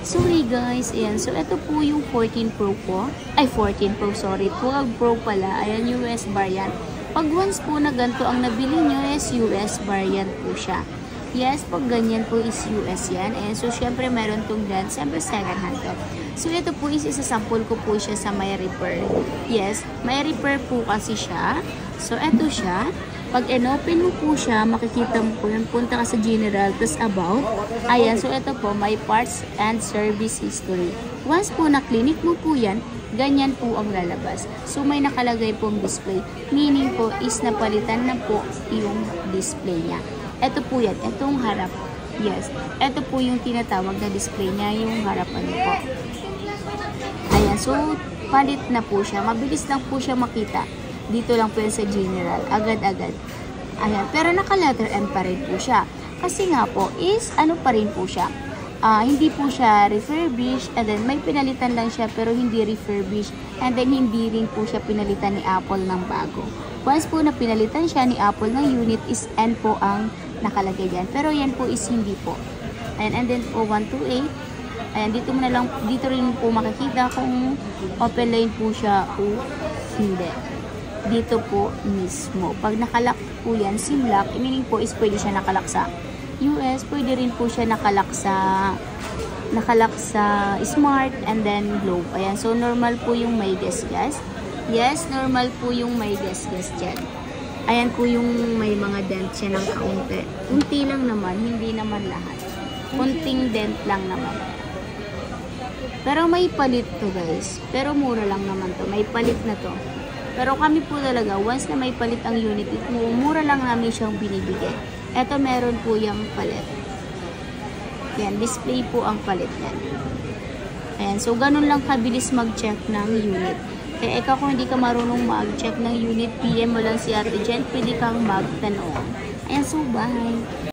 So hey guys, ayan. So ito po yung 14 Pro ko. Ay 14 Pro, sorry. 12 Pro pala. Ayan, US variant. Pag once po na ganito ang nabili nyo is US variant po siya. Yes, pag ganyan po is US yan. Ayan, so syempre meron tong dent. Syempre second hand to. So ito po is isasample ko po siya sa may repair. Yes, may repair po kasi siya. So ito siya. Pag in-open mo po siya, makikita mo po yun. Punta ka sa general, tas about. Ayan, so ito po, may parts and service history. Once po na-clinic mo po yan, ganyan po ang lalabas. So may nakalagay pong display. Meaning po is napalitan na po yung display niya. Ito po yan, itong harap. Yes, ito po yung tinatawag na display niya, yung harapan niyo po. Ayan, so palit na po siya. Mabilis lang po siya makita. Dito lang po yan sa general. Agad-agad. Ayan. Pero naka-letter M pa rin po siya. Kasi nga po is, ano pa rin po siya. Hindi po siya refurbished. And then, may pinalitan lang siya pero hindi refurbished. And then, hindi rin po siya pinalitan ni Apple ng bago. Once po na pinalitan siya ni Apple ng unit is N po ang nakalagay dyan. Pero yan po is hindi po. Ayan. And then po, 128. Ayan. Dito mo na lang, dito rin po makikita kung open line po siya o hindi. Dito po mismo. Pag nakalock po yan, SIM lock, meaning po is pwede siya nakalock sa US, pwede rin po siya nakalock sa Smart and then Globe. Ayan, so normal po yung may gas-gas. Yes, normal po yung may gas-gas dyan. Ayan po yung may mga dent siya ng kaunti. Unti lang naman, hindi naman lahat. Kunting dent lang naman. Pero may palit to guys. Pero mura lang naman to. May palit na to. Pero kami po talaga, once na may palit ang unit, mura lang namin siyang binibigay. Ito meron po yung palit. Yan, display po ang palit yan. Ayan, so ganun lang kabilis mag-check ng unit. Kaya ikaw kung hindi ka marunong mag-check ng unit, PM mo lang si Ate Jen, pwede kang magtanong. Ayan, so bye!